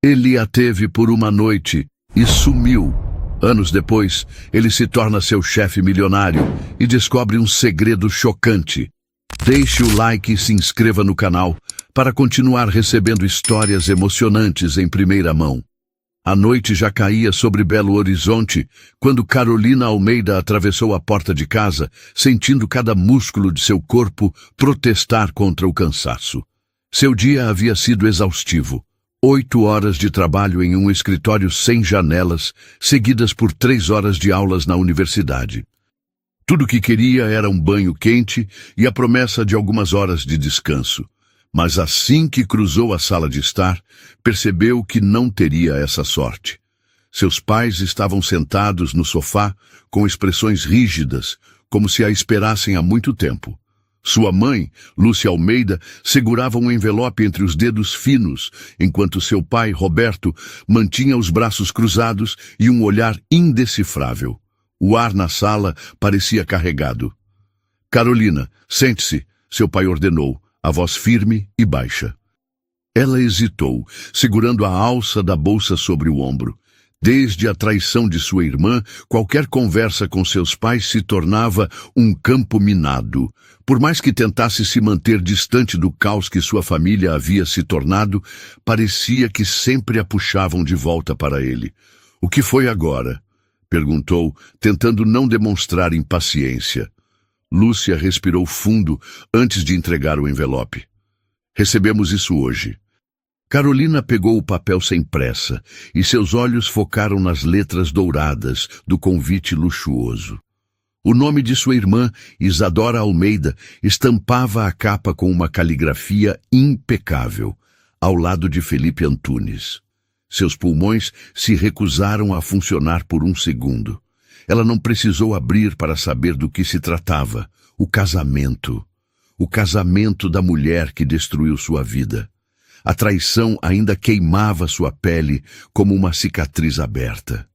Ele a teve por uma noite e sumiu. Anos depois, ele se torna seu chefe milionário e descobre um segredo chocante. Deixe o like e se inscreva no canal para continuar recebendo histórias emocionantes em primeira mão. A noite já caía sobre Belo Horizonte quando Carolina Almeida atravessou a porta de casa, sentindo cada músculo de seu corpo protestar contra o cansaço. Seu dia havia sido exaustivo. 8 horas de trabalho em um escritório sem janelas, seguidas por 3 horas de aulas na universidade. Tudo o que queria era um banho quente e a promessa de algumas horas de descanso. Mas assim que cruzou a sala de estar, percebeu que não teria essa sorte. Seus pais estavam sentados no sofá, com expressões rígidas, como se a esperassem há muito tempo. Sua mãe, Lúcia Almeida, segurava um envelope entre os dedos finos, enquanto seu pai, Roberto, mantinha os braços cruzados e um olhar indecifrável. O ar na sala parecia carregado. "Carolina, sente-se", seu pai ordenou, a voz firme e baixa. Ela hesitou, segurando a alça da bolsa sobre o ombro. Desde a traição de sua irmã, qualquer conversa com seus pais se tornava um campo minado. Por mais que tentasse se manter distante do caos que sua família havia se tornado, parecia que sempre a puxavam de volta para ele. "O que foi agora?" perguntou, tentando não demonstrar impaciência. Lúcia respirou fundo antes de entregar o envelope. "Recebemos isso hoje." Carolina pegou o papel sem pressa e seus olhos focaram nas letras douradas do convite luxuoso. O nome de sua irmã, Isadora Almeida, estampava a capa com uma caligrafia impecável, ao lado de Felipe Antunes. Seus pulmões se recusaram a funcionar por um segundo. Ela não precisou abrir para saber do que se tratava. O casamento. O casamento da mulher que destruiu sua vida. A traição ainda queimava sua pele como uma cicatriz aberta.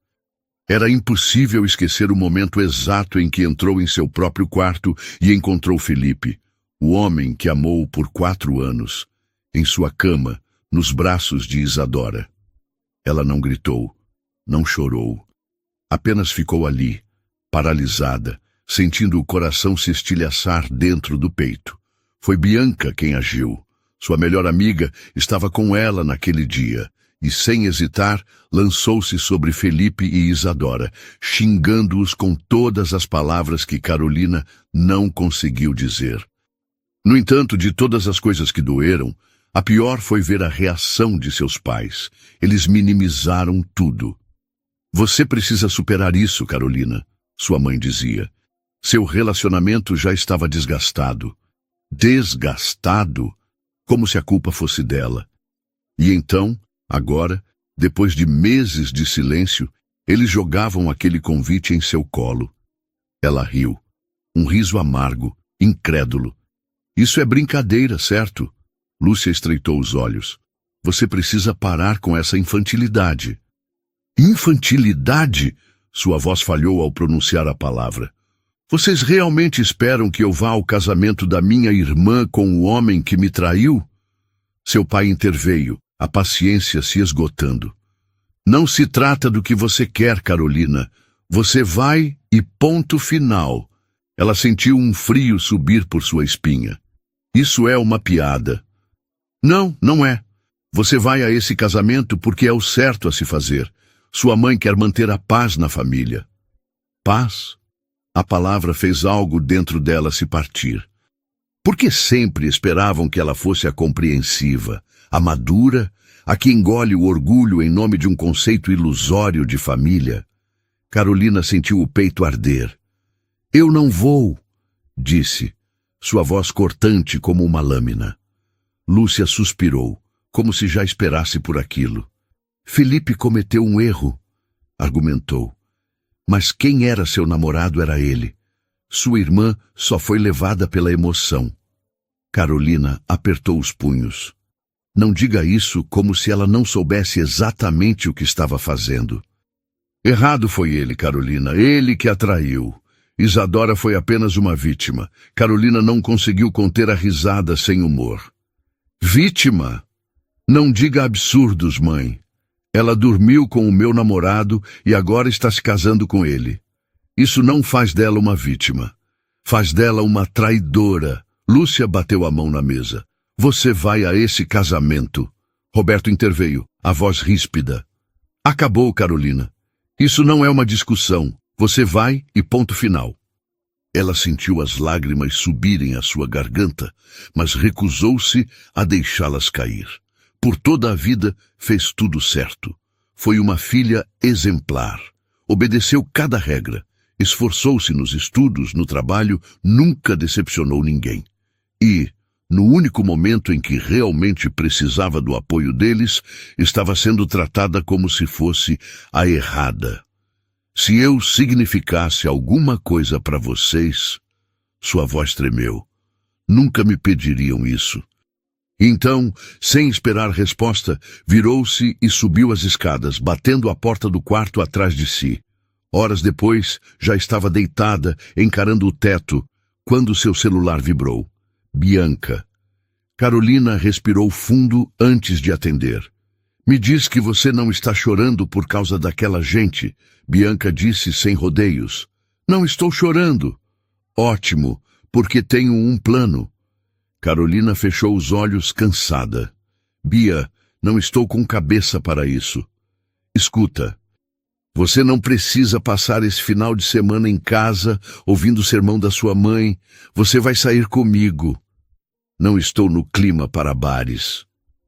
Era impossível esquecer o momento exato em que entrou em seu próprio quarto e encontrou Felipe, o homem que amou por 4 anos, em sua cama, nos braços de Isadora. Ela não gritou, não chorou. Apenas ficou ali, paralisada, sentindo o coração se estilhaçar dentro do peito. Foi Bianca quem agiu. Sua melhor amiga estava com ela naquele dia, e sem hesitar, lançou-se sobre Felipe e Isadora, xingando-os com todas as palavras que Carolina não conseguiu dizer. No entanto, de todas as coisas que doeram, a pior foi ver a reação de seus pais. Eles minimizaram tudo. "Você precisa superar isso, Carolina", sua mãe dizia. Seu relacionamento já estava desgastado. Desgastado? Como se a culpa fosse dela. E então, agora, depois de meses de silêncio, eles jogavam aquele convite em seu colo. Ela riu. Um riso amargo, incrédulo. "Isso é brincadeira, certo?" Lúcia estreitou os olhos. "Você precisa parar com essa infantilidade." "Infantilidade?" Sua voz falhou ao pronunciar a palavra. "Vocês realmente esperam que eu vá ao casamento da minha irmã com o homem que me traiu?" Seu pai interveio, a paciência se esgotando. "Não se trata do que você quer, Carolina. Você vai e ponto final." Ela sentiu um frio subir por sua espinha. "Isso é uma piada." "Não, não é. Você vai a esse casamento porque é o certo a se fazer. Sua mãe quer manter a paz na família." Paz? A palavra fez algo dentro dela se partir. Por que sempre esperavam que ela fosse a compreensiva, a madura, a que engole o orgulho em nome de um conceito ilusório de família? Carolina sentiu o peito arder. "Eu não vou", disse, sua voz cortante como uma lâmina. Lúcia suspirou, como se já esperasse por aquilo. "Felipe cometeu um erro", argumentou. "Mas quem era seu namorado era ele. Sua irmã só foi levada pela emoção." Carolina apertou os punhos. Não diga isso como se ela não soubesse exatamente o que estava fazendo. "Errado foi ele, Carolina, ele que a traiu. Isadora foi apenas uma vítima." Carolina não conseguiu conter a risada sem humor. "Vítima? Não diga absurdos, mãe." Ela dormiu com o meu namorado e agora está se casando com ele. Isso não faz dela uma vítima. Faz dela uma traidora. Lúcia bateu a mão na mesa. Você vai a esse casamento. Roberto interveio, a voz ríspida. Acabou, Carolina. Isso não é uma discussão. Você vai e ponto final. Ela sentiu as lágrimas subirem à sua garganta, mas recusou-se a deixá-las cair. Por toda a vida, fez tudo certo. Foi uma filha exemplar. Obedeceu cada regra. Esforçou-se nos estudos, no trabalho, nunca decepcionou ninguém. E, no único momento em que realmente precisava do apoio deles, estava sendo tratada como se fosse a errada. Se eu significasse alguma coisa para vocês, sua voz tremeu. Nunca me pediriam isso. Então, sem esperar resposta, virou-se e subiu as escadas, batendo a porta do quarto atrás de si. Horas depois, já estava deitada, encarando o teto, quando seu celular vibrou. Bianca. Carolina respirou fundo antes de atender. Me diz que você não está chorando por causa daquela gente, Bianca disse sem rodeios. Não estou chorando. Ótimo, porque tenho um plano. Carolina fechou os olhos cansada. Bia, não estou com cabeça para isso. Escuta, você não precisa passar esse final de semana em casa, ouvindo o sermão da sua mãe. Você vai sair comigo. Não estou no clima para bares.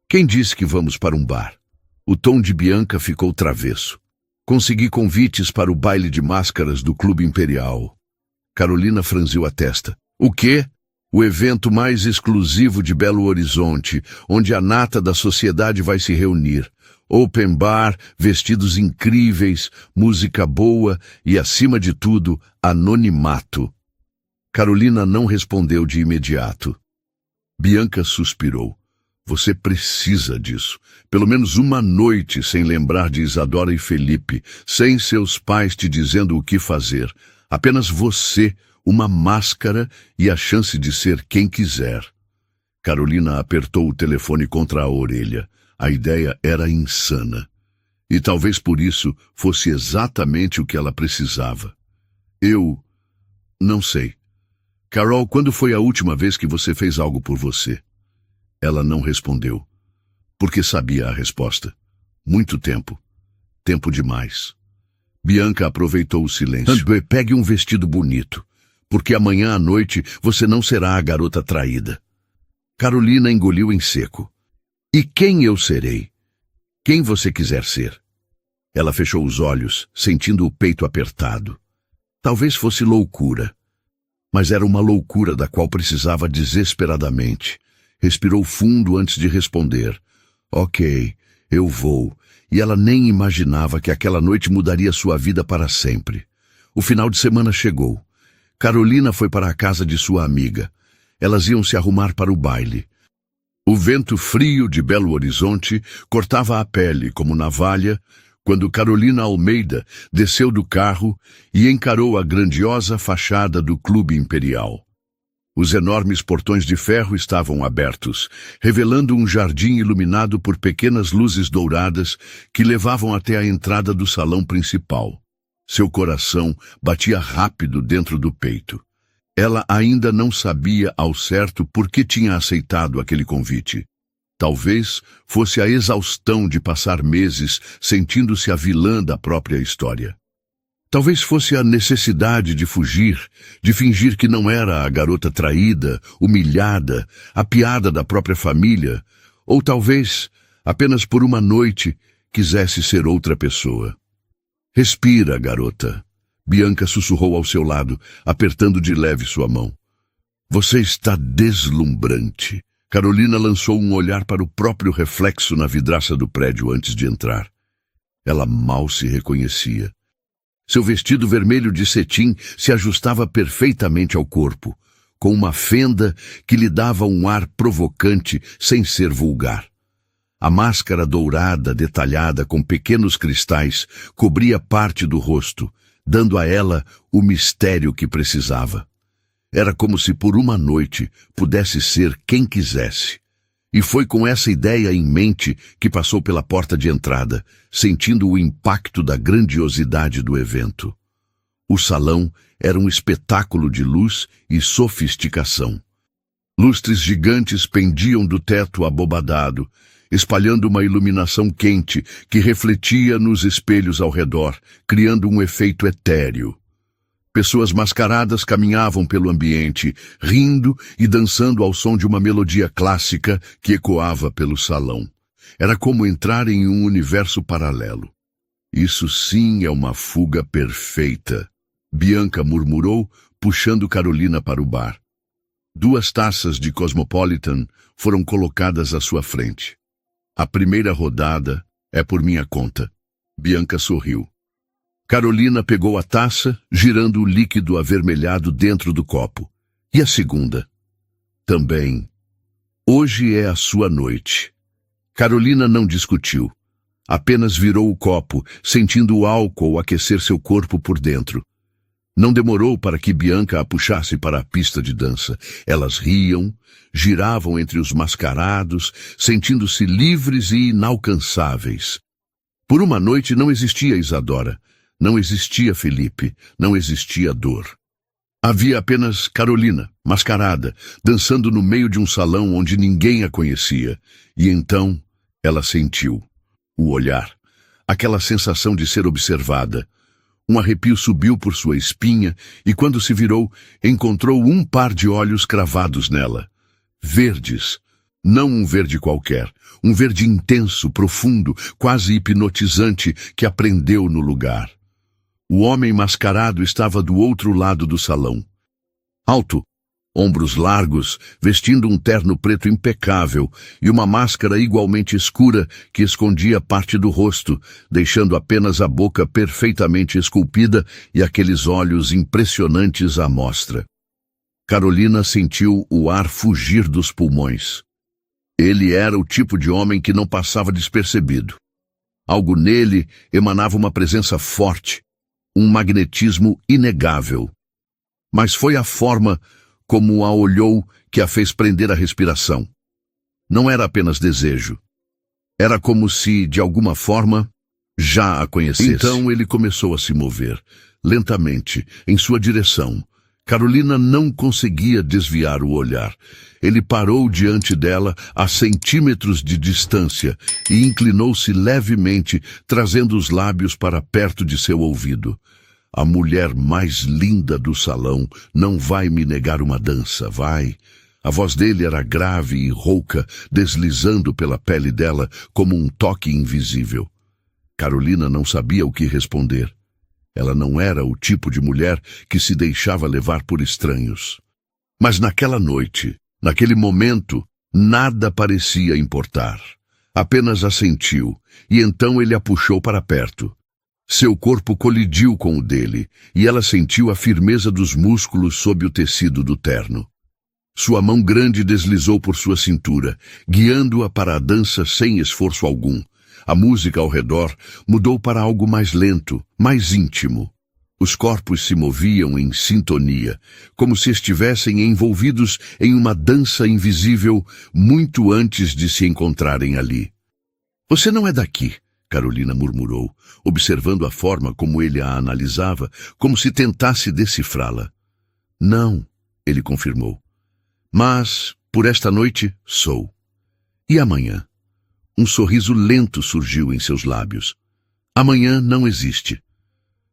Quem disse que vamos para um bar? O tom de Bianca ficou travesso. Consegui convites para o baile de máscaras do Clube Imperial. Carolina franziu a testa. O quê? O evento mais exclusivo de Belo Horizonte, onde a nata da sociedade vai se reunir. Open bar, vestidos incríveis, música boa e, acima de tudo, anonimato. Carolina não respondeu de imediato. Bianca suspirou. Você precisa disso. Pelo menos uma noite sem lembrar de Isadora e Felipe, sem seus pais te dizendo o que fazer. Apenas você, uma máscara e a chance de ser quem quiser. Carolina apertou o telefone contra a orelha. A ideia era insana. E talvez por isso fosse exatamente o que ela precisava. Eu não sei. Carol, quando foi a última vez que você fez algo por você? Ela não respondeu, porque sabia a resposta. Muito tempo. Tempo demais. Bianca aproveitou o silêncio. André, pegue um vestido bonito, porque amanhã à noite você não será a garota traída. Carolina engoliu em seco. E quem eu serei? Quem você quiser ser. Ela fechou os olhos, sentindo o peito apertado. Talvez fosse loucura, mas era uma loucura da qual precisava desesperadamente. Respirou fundo antes de responder. Ok, eu vou. E ela nem imaginava que aquela noite mudaria sua vida para sempre. O final de semana chegou. Carolina foi para a casa de sua amiga. Elas iam se arrumar para o baile. O vento frio de Belo Horizonte cortava a pele como navalha quando Carolina Almeida desceu do carro e encarou a grandiosa fachada do Clube Imperial. Os enormes portões de ferro estavam abertos, revelando um jardim iluminado por pequenas luzes douradas que levavam até a entrada do salão principal. Seu coração batia rápido dentro do peito. Ela ainda não sabia ao certo por que tinha aceitado aquele convite. Talvez fosse a exaustão de passar meses sentindo-se a vilã da própria história. Talvez fosse a necessidade de fugir, de fingir que não era a garota traída, humilhada, a piada da própria família, ou talvez, apenas por uma noite, quisesse ser outra pessoa. Respira, garota. Bianca sussurrou ao seu lado, apertando de leve sua mão. Você está deslumbrante. Carolina lançou um olhar para o próprio reflexo na vidraça do prédio antes de entrar. Ela mal se reconhecia. Seu vestido vermelho de cetim se ajustava perfeitamente ao corpo, com uma fenda que lhe dava um ar provocante sem ser vulgar. A máscara dourada, detalhada com pequenos cristais, cobria parte do rosto, dando a ela o mistério que precisava. Era como se por uma noite pudesse ser quem quisesse. E foi com essa ideia em mente que passou pela porta de entrada, sentindo o impacto da grandiosidade do evento. O salão era um espetáculo de luz e sofisticação. Lustres gigantes pendiam do teto abobadado, espalhando uma iluminação quente que refletia nos espelhos ao redor, criando um efeito etéreo. Pessoas mascaradas caminhavam pelo ambiente, rindo e dançando ao som de uma melodia clássica que ecoava pelo salão. Era como entrar em um universo paralelo. Isso sim é uma fuga perfeita, Bianca murmurou, puxando Carolina para o bar. 2 taças de Cosmopolitan foram colocadas à sua frente. A primeira rodada é por minha conta. Bianca sorriu. Carolina pegou a taça, girando o líquido avermelhado dentro do copo. E a segunda? Também. Hoje é a sua noite. Carolina não discutiu. Apenas virou o copo, sentindo o álcool aquecer seu corpo por dentro. Não demorou para que Bianca a puxasse para a pista de dança. Elas riam, giravam entre os mascarados, sentindo-se livres e inalcançáveis. Por uma noite não existia Isadora. Não existia Felipe, não existia dor. Havia apenas Carolina, mascarada, dançando no meio de um salão onde ninguém a conhecia. E então ela sentiu o olhar, aquela sensação de ser observada. Um arrepio subiu por sua espinha e quando se virou, encontrou um par de olhos cravados nela. Verdes. Não um verde qualquer, um verde intenso, profundo, quase hipnotizante que a prendeu no lugar. O homem mascarado estava do outro lado do salão. Alto, ombros largos, vestindo um terno preto impecável e uma máscara igualmente escura que escondia parte do rosto, deixando apenas a boca perfeitamente esculpida e aqueles olhos impressionantes à mostra. Carolina sentiu o ar fugir dos pulmões. Ele era o tipo de homem que não passava despercebido. Algo nele emanava uma presença forte, um magnetismo inegável. Mas foi a forma como a olhou que a fez prender a respiração. Não era apenas desejo. Era como se, de alguma forma, já a conhecesse. Então ele começou a se mover, lentamente, em sua direção. Carolina não conseguia desviar o olhar. Ele parou diante dela a centímetros de distância e inclinou-se levemente, trazendo os lábios para perto de seu ouvido. A mulher mais linda do salão não vai me negar uma dança, vai? A voz dele era grave e rouca, deslizando pela pele dela como um toque invisível. Carolina não sabia o que responder. Ela não era o tipo de mulher que se deixava levar por estranhos. Mas naquela noite, naquele momento, nada parecia importar. Apenas assentiu, e então ele a puxou para perto. Seu corpo colidiu com o dele, e ela sentiu a firmeza dos músculos sob o tecido do terno. Sua mão grande deslizou por sua cintura, guiando-a para a dança sem esforço algum. A música ao redor mudou para algo mais lento, mais íntimo. Os corpos se moviam em sintonia, como se estivessem envolvidos em uma dança invisível muito antes de se encontrarem ali. "Você não é daqui", Carolina murmurou, observando a forma como ele a analisava, como se tentasse decifrá-la. "Não", ele confirmou. "Mas, por esta noite, sou. E amanhã?" Um sorriso lento surgiu em seus lábios. "Amanhã não existe."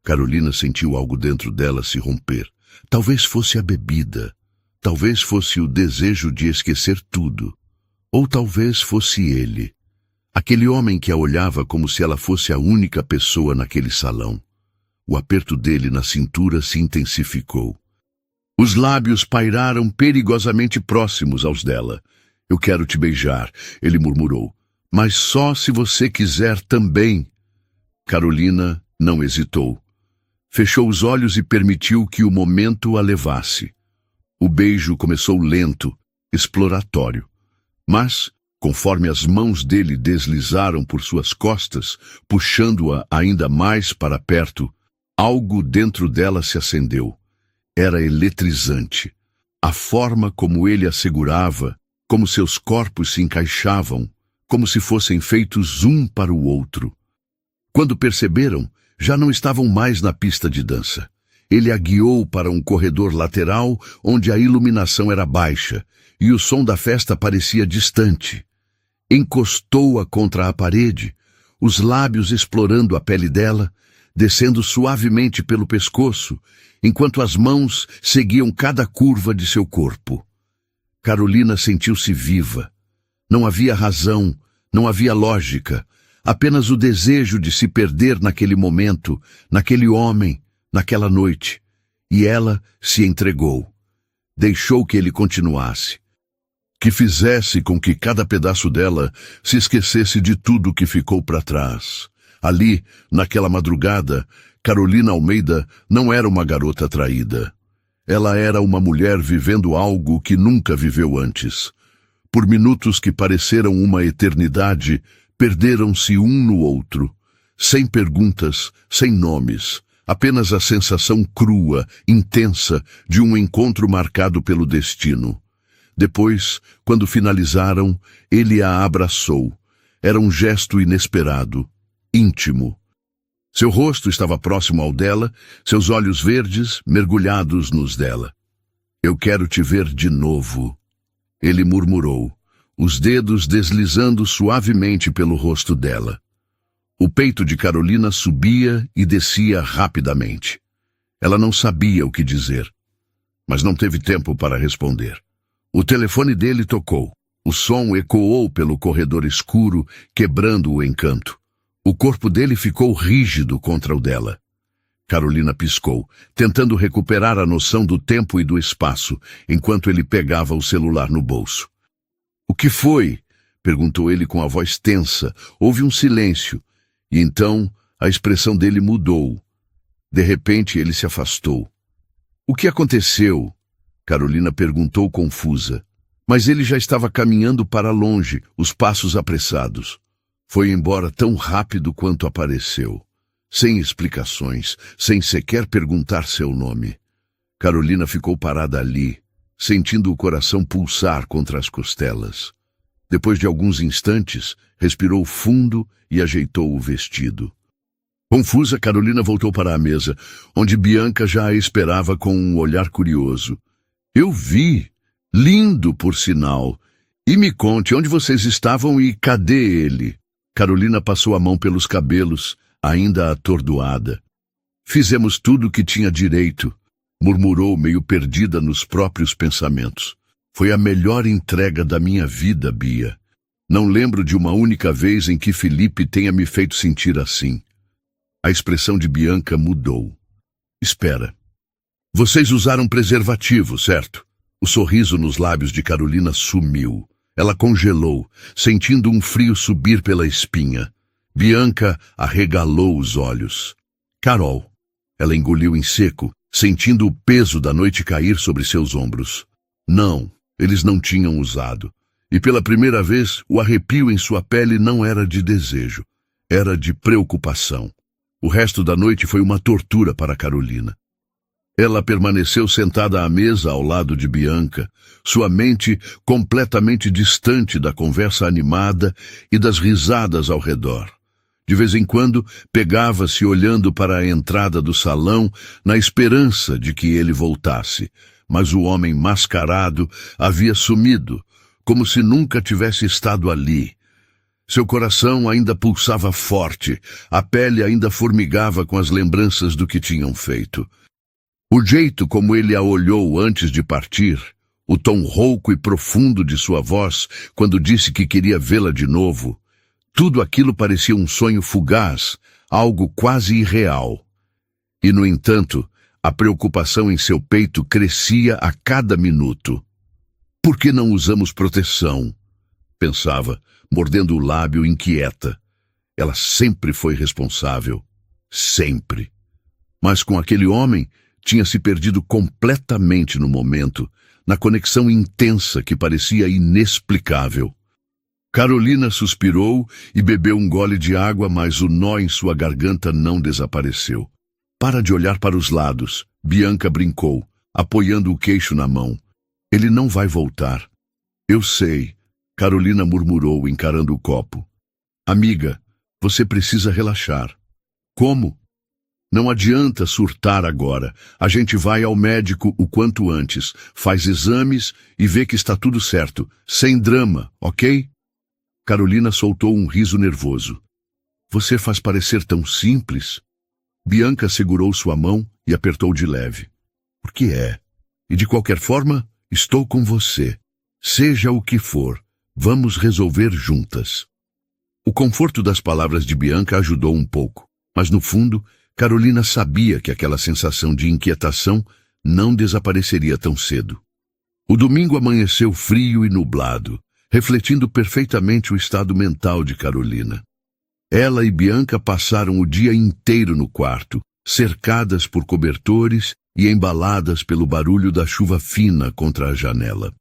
Carolina sentiu algo dentro dela se romper. Talvez fosse a bebida. Talvez fosse o desejo de esquecer tudo. Ou talvez fosse ele. Aquele homem que a olhava como se ela fosse a única pessoa naquele salão. O aperto dele na cintura se intensificou. Os lábios pairaram perigosamente próximos aos dela. "Eu quero te beijar", ele murmurou. "Mas só se você quiser também." Carolina não hesitou. Fechou os olhos e permitiu que o momento a levasse. O beijo começou lento, exploratório. Mas, conforme as mãos dele deslizaram por suas costas, puxando-a ainda mais para perto, algo dentro dela se acendeu. Era eletrizante. A forma como ele a segurava, como seus corpos se encaixavam, como se fossem feitos um para o outro. Quando perceberam, já não estavam mais na pista de dança. Ele a guiou para um corredor lateral onde a iluminação era baixa e o som da festa parecia distante. Encostou-a contra a parede, os lábios explorando a pele dela, descendo suavemente pelo pescoço, enquanto as mãos seguiam cada curva de seu corpo. Carolina sentiu-se viva. Não havia razão, não havia lógica, apenas o desejo de se perder naquele momento, naquele homem, naquela noite. E ela se entregou. Deixou que ele continuasse. Que fizesse com que cada pedaço dela se esquecesse de tudo que ficou para trás. Ali, naquela madrugada, Carolina Almeida não era uma garota traída. Ela era uma mulher vivendo algo que nunca viveu antes. Por minutos que pareceram uma eternidade, perderam-se um no outro, sem perguntas, sem nomes, apenas a sensação crua, intensa, de um encontro marcado pelo destino. Depois, quando finalizaram, ele a abraçou. Era um gesto inesperado, íntimo. Seu rosto estava próximo ao dela, seus olhos verdes mergulhados nos dela. "Eu quero te ver de novo", ele murmurou, os dedos deslizando suavemente pelo rosto dela. O peito de Carolina subia e descia rapidamente. Ela não sabia o que dizer, mas não teve tempo para responder. O telefone dele tocou. O som ecoou pelo corredor escuro, quebrando o encanto. O corpo dele ficou rígido contra o dela. Carolina piscou, tentando recuperar a noção do tempo e do espaço, enquanto ele pegava o celular no bolso. "O que foi?" perguntou ele com a voz tensa. Houve um silêncio, e então a expressão dele mudou. De repente ele se afastou. "O que aconteceu?" Carolina perguntou confusa. Mas ele já estava caminhando para longe, os passos apressados. Foi embora tão rápido quanto apareceu, sem explicações, sem sequer perguntar seu nome. Carolina ficou parada ali, sentindo o coração pulsar contra as costelas. Depois de alguns instantes, respirou fundo e ajeitou o vestido. Confusa, Carolina voltou para a mesa, onde Bianca já a esperava com um olhar curioso. "Eu vi. Lindo, por sinal. E me conte onde vocês estavam e cadê ele?" Carolina passou a mão pelos cabelos, ainda atordoada. "Fizemos tudo o que tinha direito", murmurou, meio perdida nos próprios pensamentos. "Foi a melhor entrega da minha vida, Bia. Não lembro de uma única vez em que Felipe tenha me feito sentir assim." A expressão de Bianca mudou. "Espera. Vocês usaram preservativo, certo?" O sorriso nos lábios de Carolina sumiu. Ela congelou, sentindo um frio subir pela espinha. Bianca arregalou os olhos. "Carol." Ela engoliu em seco, sentindo o peso da noite cair sobre seus ombros. Não, eles não tinham usado. E pela primeira vez, o arrepio em sua pele não era de desejo. Era de preocupação. O resto da noite foi uma tortura para Carolina. Ela permaneceu sentada à mesa ao lado de Bianca, sua mente completamente distante da conversa animada e das risadas ao redor. De vez em quando, pegava-se olhando para a entrada do salão na esperança de que ele voltasse, mas o homem mascarado havia sumido, como se nunca tivesse estado ali. Seu coração ainda pulsava forte, a pele ainda formigava com as lembranças do que tinham feito. O jeito como ele a olhou antes de partir, o tom rouco e profundo de sua voz quando disse que queria vê-la de novo, tudo aquilo parecia um sonho fugaz, algo quase irreal. E, no entanto, a preocupação em seu peito crescia a cada minuto. "Por que não usamos proteção?" pensava, mordendo o lábio inquieta. Ela sempre foi responsável. Sempre. Mas com aquele homem, tinha se perdido completamente no momento, na conexão intensa que parecia inexplicável. Carolina suspirou e bebeu um gole de água, mas o nó em sua garganta não desapareceu. "Para de olhar para os lados", Bianca brincou, apoiando o queixo na mão. "Ele não vai voltar." Eu sei, Carolina murmurou, encarando o copo. Amiga, você precisa relaxar. Como? Não adianta surtar agora. A gente vai ao médico o quanto antes, faz exames e vê que está tudo certo. Sem drama, ok? Carolina soltou um riso nervoso. Você faz parecer tão simples. Bianca segurou sua mão e apertou de leve. Por que é? E de qualquer forma, estou com você. Seja o que for, vamos resolver juntas. O conforto das palavras de Bianca ajudou um pouco, mas no fundo, Carolina sabia que aquela sensação de inquietação não desapareceria tão cedo. O domingo amanheceu frio e nublado, refletindo perfeitamente o estado mental de Carolina. Ela e Bianca passaram o dia inteiro no quarto, cercadas por cobertores e embaladas pelo barulho da chuva fina contra a janela.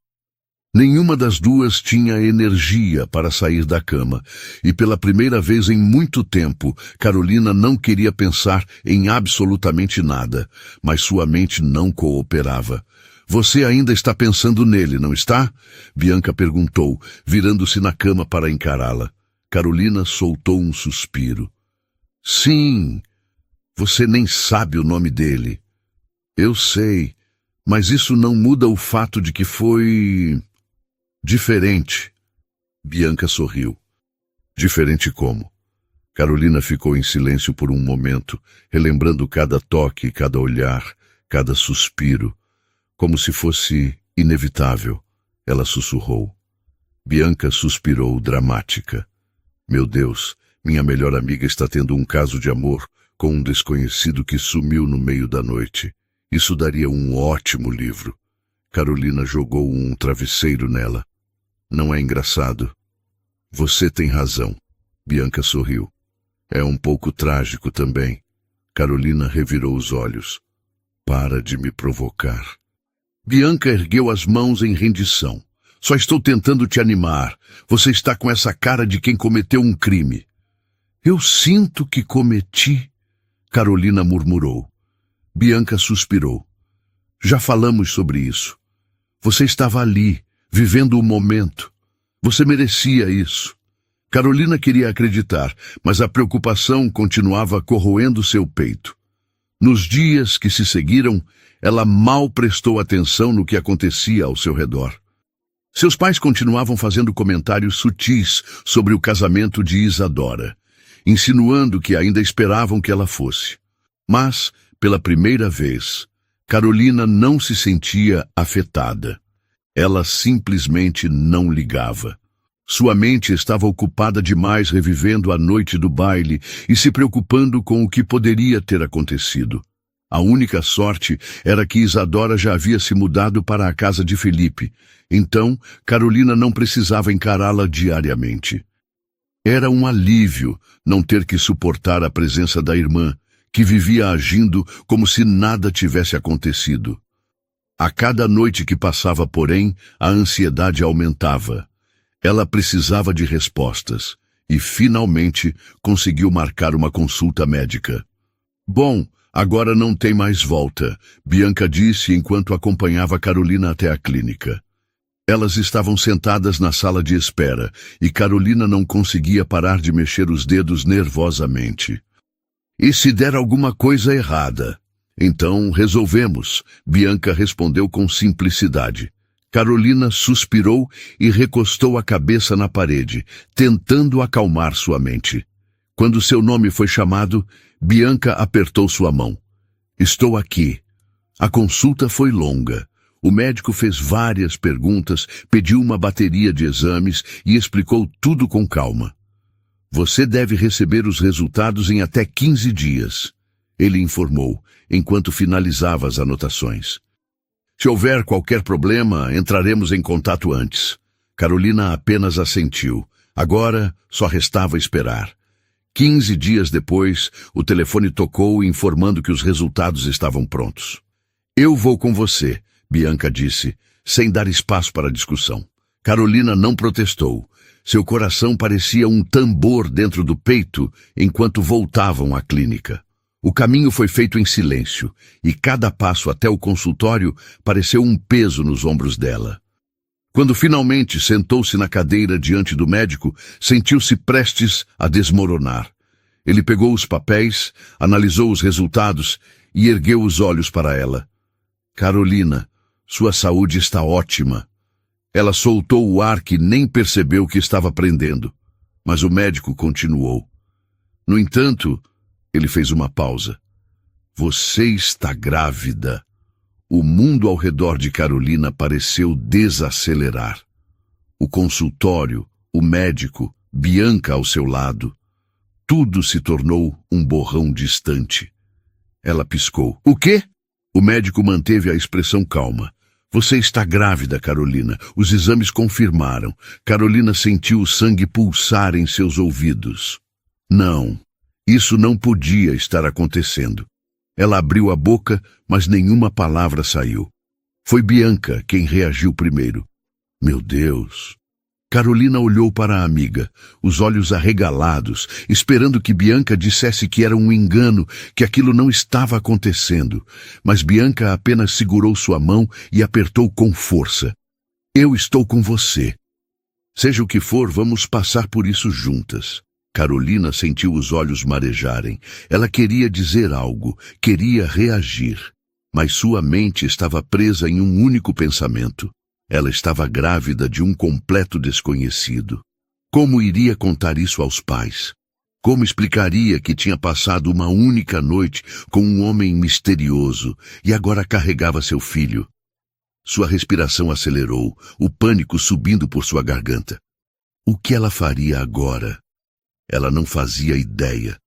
Nenhuma das duas tinha energia para sair da cama, e pela primeira vez em muito tempo, Carolina não queria pensar em absolutamente nada, mas sua mente não cooperava. Você ainda está pensando nele, não está? Bianca perguntou, virando-se na cama para encará-la. Carolina soltou um suspiro. Sim, você nem sabe o nome dele. Eu sei, mas isso não muda o fato de que foi diferente. Bianca sorriu. Diferente como? Carolina ficou em silêncio por um momento, relembrando cada toque, cada olhar, cada suspiro, como se fosse inevitável. Ela sussurrou. Bianca suspirou, dramática. Meu Deus, minha melhor amiga está tendo um caso de amor com um desconhecido que sumiu no meio da noite. Isso daria um ótimo livro. Carolina jogou um travesseiro nela. Não é engraçado? Você tem razão. Bianca sorriu. É um pouco trágico também. Carolina revirou os olhos. Para de me provocar. Bianca ergueu as mãos em rendição. Só estou tentando te animar. Você está com essa cara de quem cometeu um crime. Eu sinto que cometi, Carolina murmurou. Bianca suspirou. Já falamos sobre isso. Você estava ali, vivendo o momento. Você merecia isso. Carolina queria acreditar, mas a preocupação continuava corroendo seu peito. Nos dias que se seguiram, ela mal prestou atenção no que acontecia ao seu redor. Seus pais continuavam fazendo comentários sutis sobre o casamento de Isadora, insinuando que ainda esperavam que ela fosse. Mas, pela primeira vez, Carolina não se sentia afetada. Ela simplesmente não ligava. Sua mente estava ocupada demais revivendo a noite do baile e se preocupando com o que poderia ter acontecido. A única sorte era que Isadora já havia se mudado para a casa de Felipe, então Carolina não precisava encará-la diariamente. Era um alívio não ter que suportar a presença da irmã, que vivia agindo como se nada tivesse acontecido. A cada noite que passava, porém, a ansiedade aumentava. Ela precisava de respostas e, finalmente, conseguiu marcar uma consulta médica. Bom, agora não tem mais volta, Bianca disse enquanto acompanhava Carolina até a clínica. Elas estavam sentadas na sala de espera e Carolina não conseguia parar de mexer os dedos nervosamente. E se der alguma coisa errada? Então resolvemos, Bianca respondeu com simplicidade. Carolina suspirou e recostou a cabeça na parede, tentando acalmar sua mente. Quando seu nome foi chamado, Bianca apertou sua mão. Estou aqui. A consulta foi longa. O médico fez várias perguntas, pediu uma bateria de exames e explicou tudo com calma. Você deve receber os resultados em até 15 dias, ele informou, enquanto finalizava as anotações. Se houver qualquer problema, entraremos em contato antes. Carolina apenas assentiu. Agora só restava esperar. 15 dias depois, o telefone tocou informando que os resultados estavam prontos. Eu vou com você, Bianca disse, sem dar espaço para discussão. Carolina não protestou. Seu coração parecia um tambor dentro do peito enquanto voltavam à clínica. O caminho foi feito em silêncio, e cada passo até o consultório pareceu um peso nos ombros dela. Quando finalmente sentou-se na cadeira diante do médico, sentiu-se prestes a desmoronar. Ele pegou os papéis, analisou os resultados e ergueu os olhos para ela. Carolina, sua saúde está ótima. Ela soltou o ar que nem percebeu que estava prendendo, mas o médico continuou. No entanto, ele fez uma pausa. Você está grávida. O mundo ao redor de Carolina pareceu desacelerar. O consultório, o médico, Bianca ao seu lado. Tudo se tornou um borrão distante. Ela piscou. O quê? O médico manteve a expressão calma. Você está grávida, Carolina. Os exames confirmaram. Carolina sentiu o sangue pulsar em seus ouvidos. Não, isso não podia estar acontecendo. Ela abriu a boca, mas nenhuma palavra saiu. Foi Bianca quem reagiu primeiro. Meu Deus! Carolina olhou para a amiga, os olhos arregalados, esperando que Bianca dissesse que era um engano, que aquilo não estava acontecendo. Mas Bianca apenas segurou sua mão e apertou com força. Eu estou com você. Seja o que for, vamos passar por isso juntas. Carolina sentiu os olhos marejarem. Ela queria dizer algo, queria reagir. Mas sua mente estava presa em um único pensamento. Ela estava grávida de um completo desconhecido. Como iria contar isso aos pais? Como explicaria que tinha passado uma única noite com um homem misterioso e agora carregava seu filho? Sua respiração acelerou, o pânico subindo por sua garganta. O que ela faria agora? Ela não fazia ideia.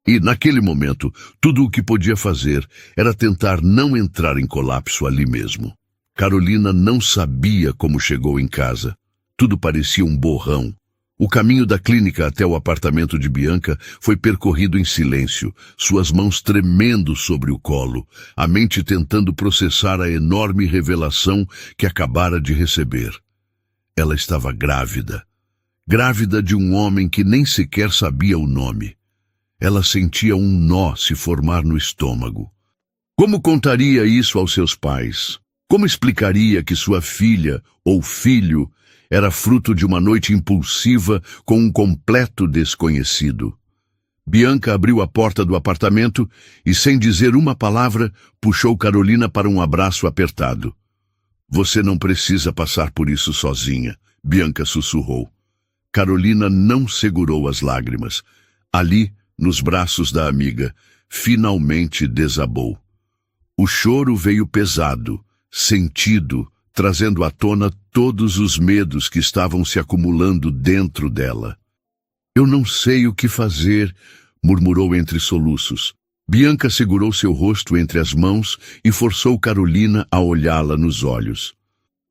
E, naquele momento, tudo o que podia fazer era tentar não entrar em colapso ali mesmo. Carolina não sabia como chegou em casa. Tudo parecia um borrão. O caminho da clínica até o apartamento de Bianca foi percorrido em silêncio, suas mãos tremendo sobre o colo, a mente tentando processar a enorme revelação que acabara de receber. Ela estava grávida. Grávida de um homem que nem sequer sabia o nome. Ela sentia um nó se formar no estômago. Como contaria isso aos seus pais? Como explicaria que sua filha ou filho era fruto de uma noite impulsiva com um completo desconhecido? Bianca abriu a porta do apartamento e, sem dizer uma palavra, puxou Carolina para um abraço apertado. Você não precisa passar por isso sozinha, Bianca sussurrou. Carolina não segurou as lágrimas. Ali, nos braços da amiga, finalmente desabou. O choro veio pesado, sentido, trazendo à tona todos os medos que estavam se acumulando dentro dela. Eu não sei o que fazer, murmurou entre soluços. Bianca segurou seu rosto entre as mãos e forçou Carolina a olhá-la nos olhos.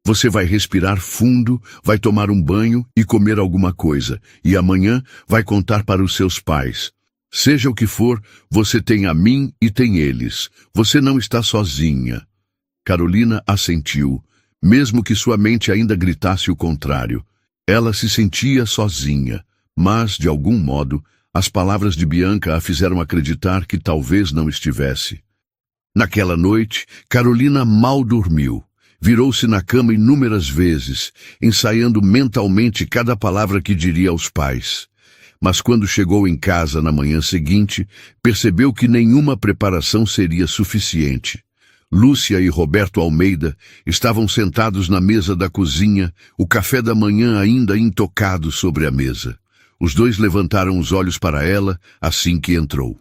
Você vai respirar fundo, vai tomar um banho e comer alguma coisa, e amanhã vai contar para os seus pais. Seja o que for, você tem a mim e tem eles. Você não está sozinha. Carolina assentiu, mesmo que sua mente ainda gritasse o contrário. Ela se sentia sozinha, mas, de algum modo, as palavras de Bianca a fizeram acreditar que talvez não estivesse. Naquela noite, Carolina mal dormiu. Virou-se na cama inúmeras vezes, ensaiando mentalmente cada palavra que diria aos pais. Mas quando chegou em casa na manhã seguinte, percebeu que nenhuma preparação seria suficiente. Lúcia e Roberto Almeida estavam sentados na mesa da cozinha, o café da manhã ainda intocado sobre a mesa. Os dois levantaram os olhos para ela assim que entrou.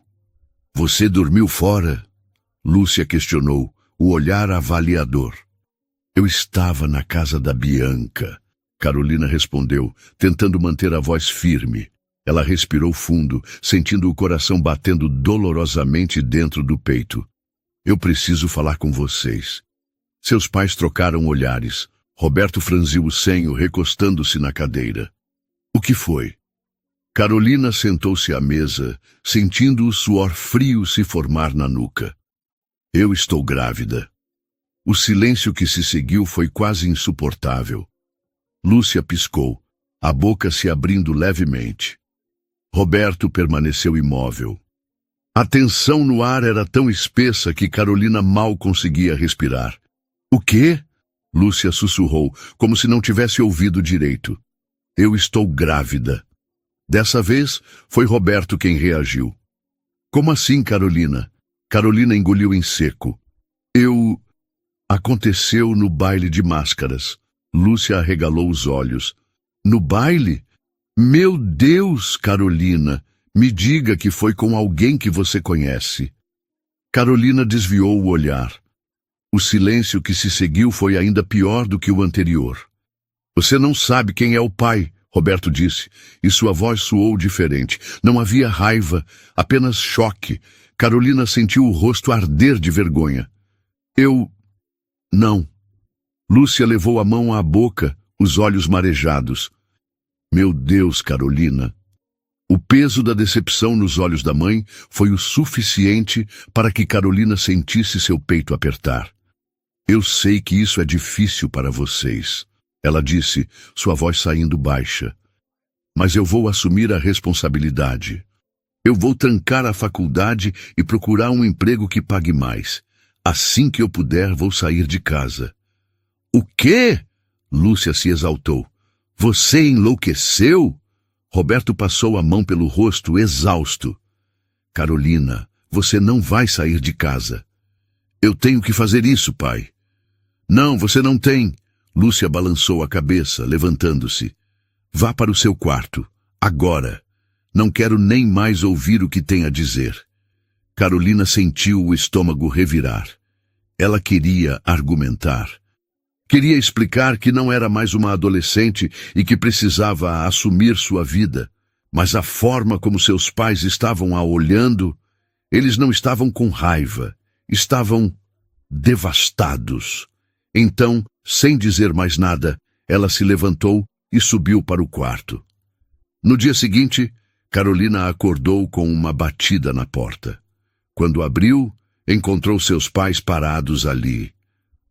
Você dormiu fora? Lúcia questionou, o olhar avaliador. Eu estava na casa da Bianca, Carolina respondeu, tentando manter a voz firme. Ela respirou fundo, sentindo o coração batendo dolorosamente dentro do peito. Eu preciso falar com vocês. Seus pais trocaram olhares. Roberto franziu o senho, recostando-se na cadeira. O que foi? Carolina sentou-se à mesa, sentindo o suor frio se formar na nuca. Eu estou grávida. O silêncio que se seguiu foi quase insuportável. Lúcia piscou, a boca se abrindo levemente. Roberto permaneceu imóvel. A tensão no ar era tão espessa que Carolina mal conseguia respirar. O quê? Lúcia sussurrou, como se não tivesse ouvido direito. Eu estou grávida. Dessa vez, foi Roberto quem reagiu. Como assim, Carolina? Carolina engoliu em seco. Aconteceu no baile de máscaras. Lúcia arregalou os olhos. No baile? Meu Deus, Carolina! Me diga que foi com alguém que você conhece. Carolina desviou o olhar. O silêncio que se seguiu foi ainda pior do que o anterior. Você não sabe quem é o pai, Roberto disse, e sua voz soou diferente. Não havia raiva, apenas choque. Carolina sentiu o rosto arder de vergonha. Não. Lúcia levou a mão à boca, os olhos marejados. Meu Deus, Carolina. O peso da decepção nos olhos da mãe foi o suficiente para que Carolina sentisse seu peito apertar. Eu sei que isso é difícil para vocês, ela disse, sua voz saindo baixa. Mas eu vou assumir a responsabilidade. Eu vou trancar a faculdade e procurar um emprego que pague mais. Assim que eu puder, vou sair de casa. O quê? Lúcia se exaltou. Você enlouqueceu? Roberto passou a mão pelo rosto, exausto. Carolina, você não vai sair de casa. Eu tenho que fazer isso, pai. Não, você não tem. Lúcia balançou a cabeça, levantando-se. Vá para o seu quarto, agora. Não quero nem mais ouvir o que tem a dizer. Carolina sentiu o estômago revirar. Ela queria argumentar. Queria explicar que não era mais uma adolescente e que precisava assumir sua vida, mas a forma como seus pais estavam a olhando, eles não estavam com raiva, estavam devastados. Então, sem dizer mais nada, ela se levantou e subiu para o quarto. No dia seguinte, Carolina acordou com uma batida na porta. Quando abriu, encontrou seus pais parados ali.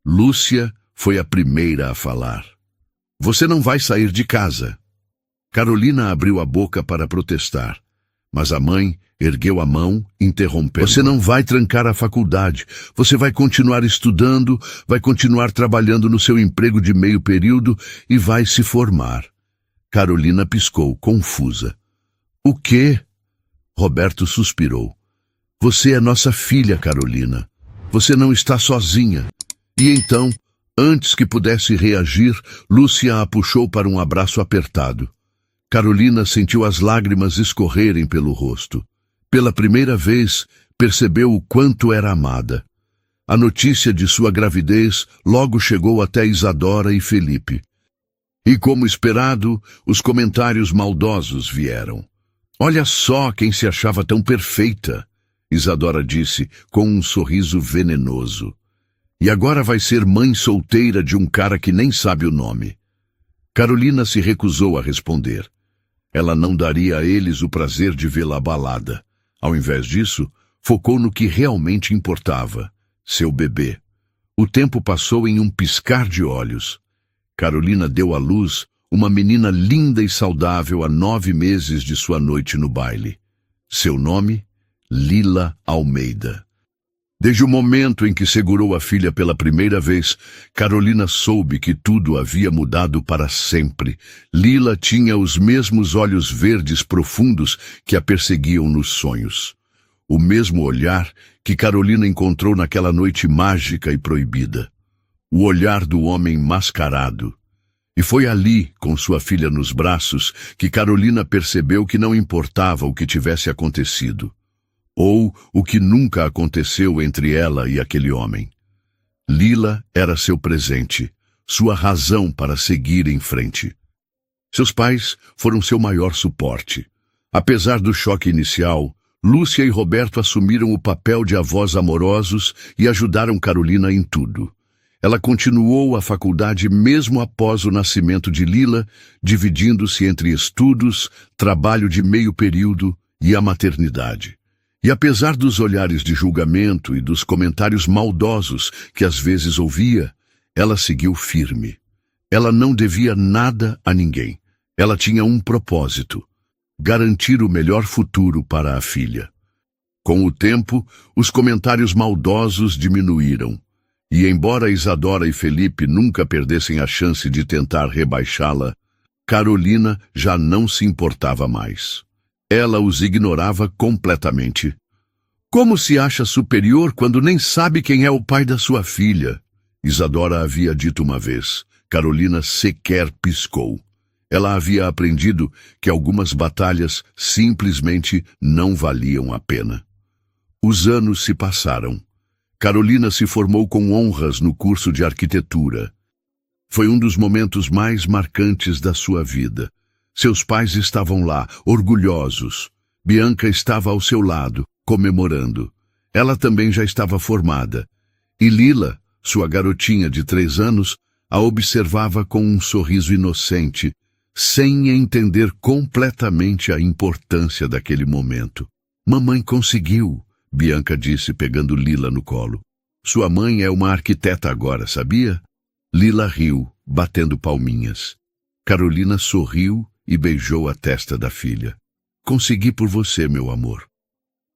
Lúcia foi a primeira a falar. Você não vai sair de casa. Carolina abriu a boca para protestar, mas a mãe ergueu a mão, interrompendo. Você não vai trancar a faculdade. Você vai continuar estudando, vai continuar trabalhando no seu emprego de meio período e vai se formar. Carolina piscou, confusa. O quê? Roberto suspirou. Você é nossa filha, Carolina. Você não está sozinha. E então, antes que pudesse reagir, Lúcia a puxou para um abraço apertado. Carolina sentiu as lágrimas escorrerem pelo rosto. Pela primeira vez, percebeu o quanto era amada. A notícia de sua gravidez logo chegou até Isadora e Felipe. E como esperado, os comentários maldosos vieram. Olha só quem se achava tão perfeita, Isadora disse com um sorriso venenoso. E agora vai ser mãe solteira de um cara que nem sabe o nome. Carolina se recusou a responder. Ela não daria a eles o prazer de vê-la abalada. Ao invés disso, focou no que realmente importava, seu bebê. O tempo passou em um piscar de olhos. Carolina deu à luz uma menina linda e saudável a 9 meses de sua noite no baile. Seu nome? Lila Almeida. Desde o momento em que segurou a filha pela primeira vez, Carolina soube que tudo havia mudado para sempre. Lila tinha os mesmos olhos verdes profundos que a perseguiam nos sonhos. O mesmo olhar que Carolina encontrou naquela noite mágica e proibida. O olhar do homem mascarado. E foi ali, com sua filha nos braços, que Carolina percebeu que não importava o que tivesse acontecido. Ou o que nunca aconteceu entre ela e aquele homem. Lila era seu presente, sua razão para seguir em frente. Seus pais foram seu maior suporte. Apesar do choque inicial, Lúcia e Roberto assumiram o papel de avós amorosos e ajudaram Carolina em tudo. Ela continuou a faculdade mesmo após o nascimento de Lila, dividindo-se entre estudos, trabalho de meio período e a maternidade. E apesar dos olhares de julgamento e dos comentários maldosos que às vezes ouvia, ela seguiu firme. Ela não devia nada a ninguém. Ela tinha um propósito: garantir o melhor futuro para a filha. Com o tempo, os comentários maldosos diminuíram, E embora Isadora e Felipe nunca perdessem a chance de tentar rebaixá-la, Carolina já não se importava mais. Ela os ignorava completamente. Como se acha superior quando nem sabe quem é o pai da sua filha? Isadora havia dito uma vez. Carolina sequer piscou. Ela havia aprendido que algumas batalhas simplesmente não valiam a pena. Os anos se passaram. Carolina se formou com honras no curso de arquitetura. Foi um dos momentos mais marcantes da sua vida. Seus pais estavam lá, orgulhosos. Bianca estava ao seu lado, comemorando. Ela também já estava formada. E Lila, sua garotinha de 3 anos, a observava com um sorriso inocente, sem entender completamente a importância daquele momento. Mamãe conseguiu, Bianca disse pegando Lila no colo. Sua mãe é uma arquiteta agora, sabia? Lila riu, batendo palminhas. Carolina sorriu e beijou a testa da filha. Consegui por você, meu amor.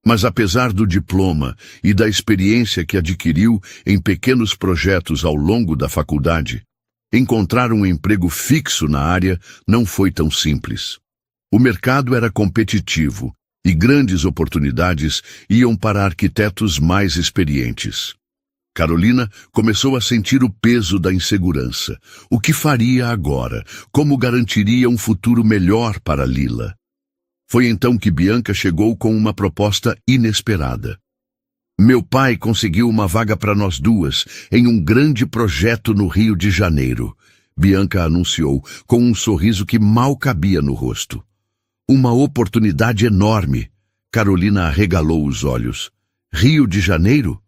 Mas apesar do diploma e da experiência que adquiriu em pequenos projetos ao longo da faculdade, encontrar um emprego fixo na área não foi tão simples. O mercado era competitivo e grandes oportunidades iam para arquitetos mais experientes. Carolina começou a sentir o peso da insegurança. O que faria agora? Como garantiria um futuro melhor para Lila? Foi então que Bianca chegou com uma proposta inesperada. Meu pai conseguiu uma vaga para nós duas em um grande projeto no Rio de Janeiro, Bianca anunciou, com um sorriso que mal cabia no rosto. Uma oportunidade enorme. Carolina arregalou os olhos. Rio de Janeiro?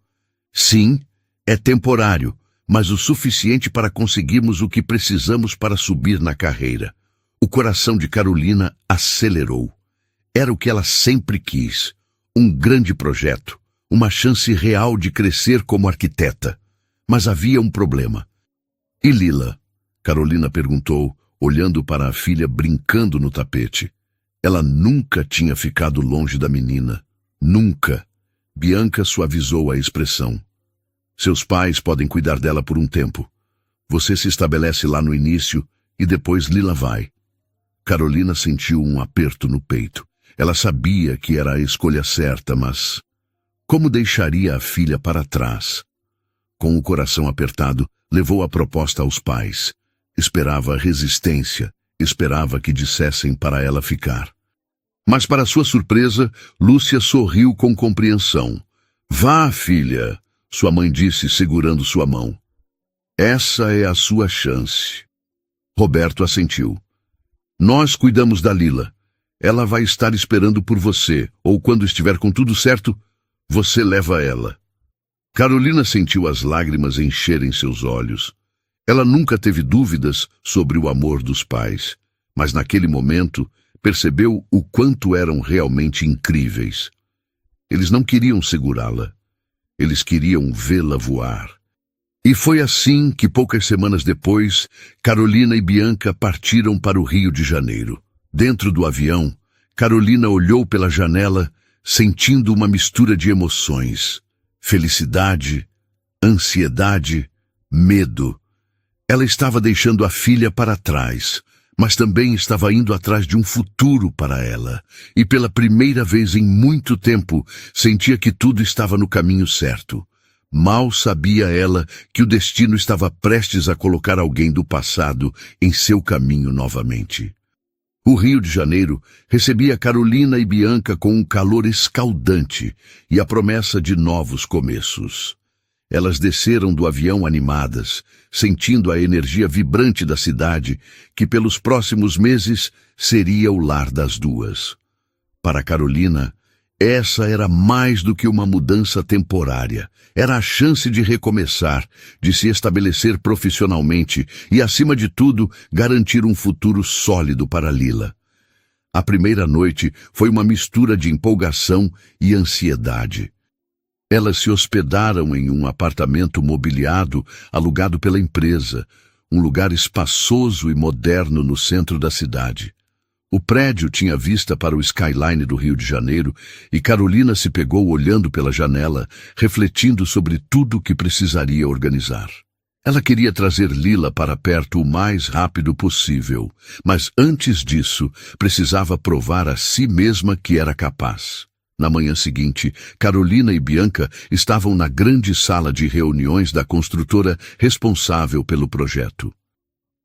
Sim, é temporário, mas o suficiente para conseguirmos o que precisamos para subir na carreira. O coração de Carolina acelerou. Era o que ela sempre quis. Um grande projeto. Uma chance real de crescer como arquiteta. Mas havia um problema. E Lila? Carolina perguntou, olhando para a filha brincando no tapete. Ela nunca tinha ficado longe da menina. Nunca. Bianca suavizou a expressão. Seus pais podem cuidar dela por um tempo. Você se estabelece lá no início e depois Lila vai. Carolina sentiu um aperto no peito. Ela sabia que era a escolha certa, mas como deixaria a filha para trás? Com o coração apertado, levou a proposta aos pais. Esperava resistência, esperava que dissessem para ela ficar. Mas, para sua surpresa, Lúcia sorriu com compreensão. Vá, filha, sua mãe disse, segurando sua mão. Essa é a sua chance. Roberto assentiu. Nós cuidamos da Lila. Ela vai estar esperando por você, ou quando estiver com tudo certo, você leva ela. Carolina sentiu as lágrimas encherem seus olhos. Ela nunca teve dúvidas sobre o amor dos pais, mas naquele momento percebeu o quanto eram realmente incríveis. Eles não queriam segurá-la. Eles queriam vê-la voar. E foi assim que, poucas semanas depois, Carolina e Bianca partiram para o Rio de Janeiro. Dentro do avião, Carolina olhou pela janela, sentindo uma mistura de emoções. Felicidade, ansiedade, medo. Ela estava deixando a filha para trás, mas também estava indo atrás de um futuro para ela. E pela primeira vez em muito tempo, sentia que tudo estava no caminho certo. Mal sabia ela que o destino estava prestes a colocar alguém do passado em seu caminho novamente. O Rio de Janeiro recebia Carolina e Bianca com um calor escaldante e a promessa de novos começos. Elas desceram do avião animadas, sentindo a energia vibrante da cidade, que pelos próximos meses seria o lar das duas. Para Carolina, essa era mais do que uma mudança temporária. Era a chance de recomeçar, de se estabelecer profissionalmente e, acima de tudo, garantir um futuro sólido para Lila. A primeira noite foi uma mistura de empolgação e ansiedade. Elas se hospedaram em um apartamento mobiliado alugado pela empresa, um lugar espaçoso e moderno no centro da cidade. O prédio tinha vista para o skyline do Rio de Janeiro e Carolina se pegou olhando pela janela, refletindo sobre tudo o que precisaria organizar. Ela queria trazer Lila para perto o mais rápido possível, mas antes disso, precisava provar a si mesma que era capaz. Na manhã seguinte, Carolina e Bianca estavam na grande sala de reuniões da construtora responsável pelo projeto.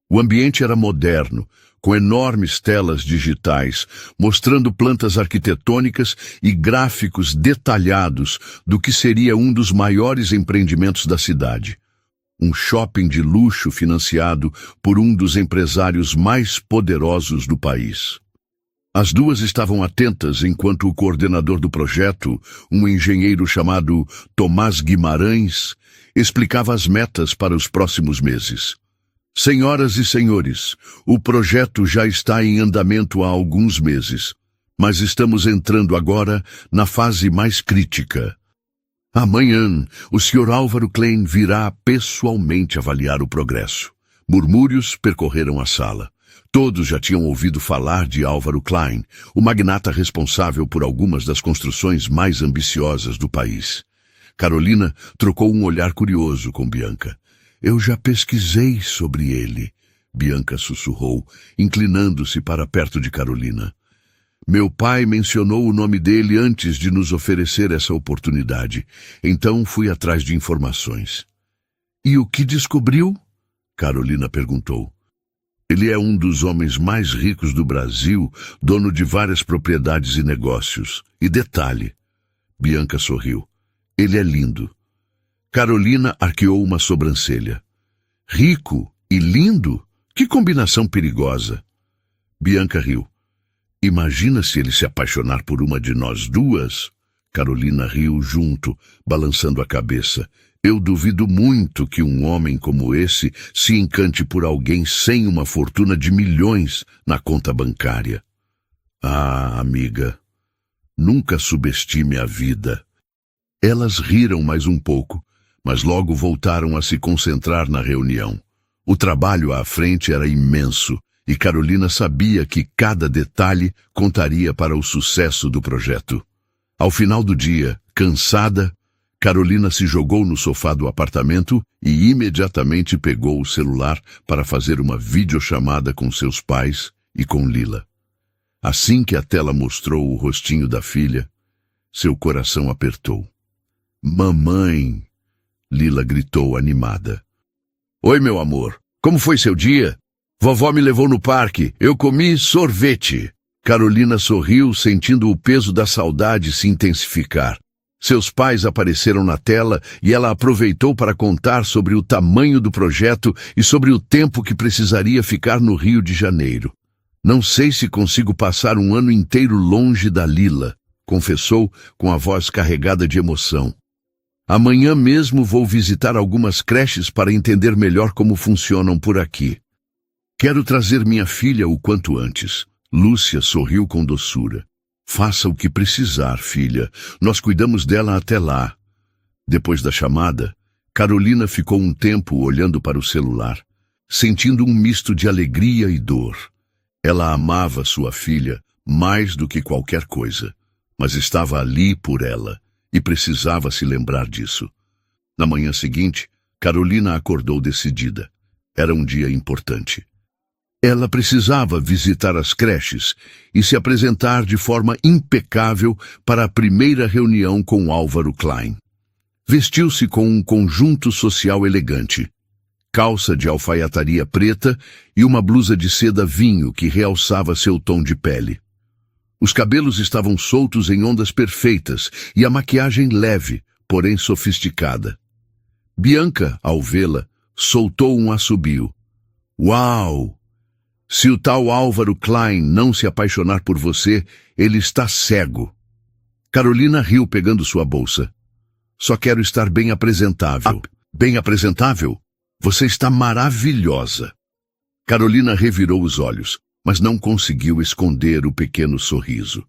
O ambiente era moderno, com enormes telas digitais, mostrando plantas arquitetônicas e gráficos detalhados do que seria um dos maiores empreendimentos da cidade. Um shopping de luxo financiado por um dos empresários mais poderosos do país. As duas estavam atentas enquanto o coordenador do projeto, um engenheiro chamado Tomás Guimarães, explicava as metas para os próximos meses. Senhoras e senhores, o projeto já está em andamento há alguns meses, mas estamos entrando agora na fase mais crítica. Amanhã, o Sr. Álvaro Klein virá pessoalmente avaliar o progresso. Murmúrios percorreram a sala. Todos já tinham ouvido falar de Álvaro Klein, o magnata responsável por algumas das construções mais ambiciosas do país. Carolina trocou um olhar curioso com Bianca. Eu já pesquisei sobre ele, Bianca sussurrou, inclinando-se para perto de Carolina. Meu pai mencionou o nome dele antes de nos oferecer essa oportunidade, então fui atrás de informações. E o que descobriu? Carolina perguntou. Ele é um dos homens mais ricos do Brasil, dono de várias propriedades e negócios. E detalhe, Bianca sorriu, ele é lindo. Carolina arqueou uma sobrancelha. Rico e lindo? Que combinação perigosa. Bianca riu. Imagina se ele se apaixonar por uma de nós duas? Carolina riu junto, balançando a cabeça. Eu duvido muito que um homem como esse se encante por alguém sem uma fortuna de milhões na conta bancária. Ah, amiga, nunca subestime a vida. Elas riram mais um pouco, mas logo voltaram a se concentrar na reunião. O trabalho à frente era imenso, e Carolina sabia que cada detalhe contaria para o sucesso do projeto. Ao final do dia, cansada, Carolina se jogou no sofá do apartamento e imediatamente pegou o celular para fazer uma videochamada com seus pais e com Lila. Assim que a tela mostrou o rostinho da filha, seu coração apertou. Mamãe! Lila gritou animada. Oi, meu amor. Como foi seu dia? Vovó me levou no parque. Eu comi sorvete. Carolina sorriu, sentindo o peso da saudade se intensificar. Seus pais apareceram na tela e ela aproveitou para contar sobre o tamanho do projeto e sobre o tempo que precisaria ficar no Rio de Janeiro. Não sei se consigo passar um ano inteiro longe da Lila, confessou com a voz carregada de emoção. Amanhã mesmo vou visitar algumas creches para entender melhor como funcionam por aqui. Quero trazer minha filha o quanto antes. Lúcia sorriu com doçura. Faça o que precisar, filha. Nós cuidamos dela até lá. Depois da chamada, Carolina ficou um tempo olhando para o celular, sentindo um misto de alegria e dor. Ela amava sua filha mais do que qualquer coisa, mas estava ali por ela e precisava se lembrar disso. Na manhã seguinte, Carolina acordou decidida. Era um dia importante. Ela precisava visitar as creches e se apresentar de forma impecável para a primeira reunião com Álvaro Klein. Vestiu-se com um conjunto social elegante, calça de alfaiataria preta e uma blusa de seda vinho que realçava seu tom de pele. Os cabelos estavam soltos em ondas perfeitas e a maquiagem leve, porém sofisticada. Bianca, ao vê-la, soltou um assobio. Uau! Se o tal Álvaro Klein não se apaixonar por você, ele está cego. Carolina riu pegando sua bolsa. Só quero estar bem apresentável. Bem apresentável? Você está maravilhosa. Carolina revirou os olhos, mas não conseguiu esconder o pequeno sorriso.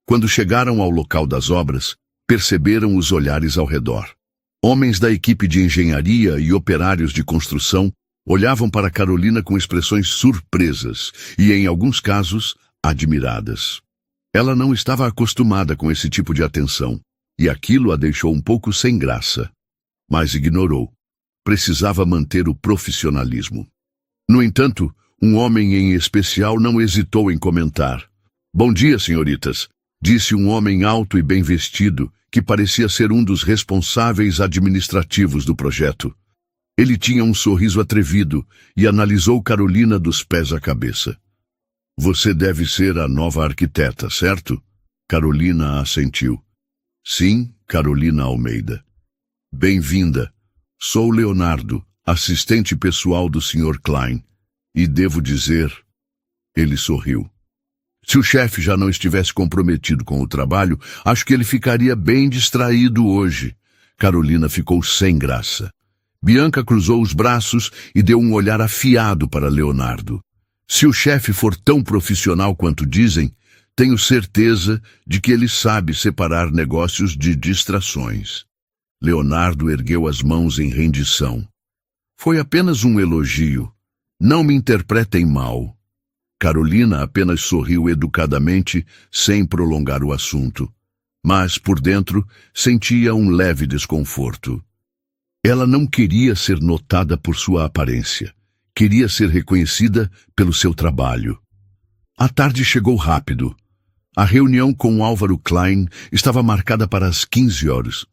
Quando chegaram ao local das obras, perceberam os olhares ao redor. Homens da equipe de engenharia e operários de construção olhavam para Carolina com expressões surpresas e, em alguns casos, admiradas. Ela não estava acostumada com esse tipo de atenção, e aquilo a deixou um pouco sem graça. Mas ignorou. Precisava manter o profissionalismo. No entanto, um homem em especial não hesitou em comentar. "Bom dia, senhoritas", disse um homem alto e bem vestido, que parecia ser um dos responsáveis administrativos do projeto. Ele tinha um sorriso atrevido e analisou Carolina dos pés à cabeça. "Você deve ser a nova arquiteta, certo?" Carolina assentiu. "Sim, Carolina Almeida." "Bem-vinda. Sou Leonardo, assistente pessoal do Sr. Klein. E devo dizer..." Ele sorriu. Se o chefe já não estivesse comprometido com o trabalho, acho que ele ficaria bem distraído hoje. Carolina ficou sem graça. Bianca cruzou os braços e deu um olhar afiado para Leonardo. Se o chefe for tão profissional quanto dizem, tenho certeza de que ele sabe separar negócios de distrações. Leonardo ergueu as mãos em rendição. Foi apenas um elogio. Não me interpretem mal. Carolina apenas sorriu educadamente, sem prolongar o assunto. Mas, por dentro, sentia um leve desconforto. Ela não queria ser notada por sua aparência. Queria ser reconhecida pelo seu trabalho. A tarde chegou rápido. A reunião com Álvaro Klein estava marcada para as 15 horas.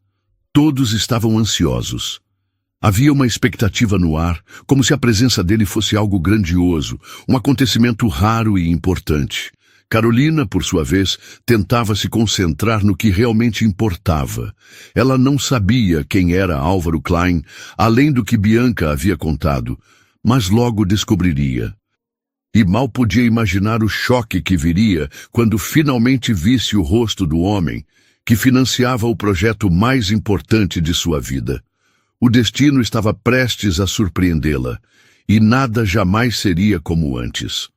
Todos estavam ansiosos. Havia uma expectativa no ar, como se a presença dele fosse algo grandioso, um acontecimento raro e importante. Carolina, por sua vez, tentava se concentrar no que realmente importava. Ela não sabia quem era Álvaro Klein, além do que Bianca havia contado, mas logo descobriria. E mal podia imaginar o choque que viria quando finalmente visse o rosto do homem que financiava o projeto mais importante de sua vida. O destino estava prestes a surpreendê-la, e nada jamais seria como antes.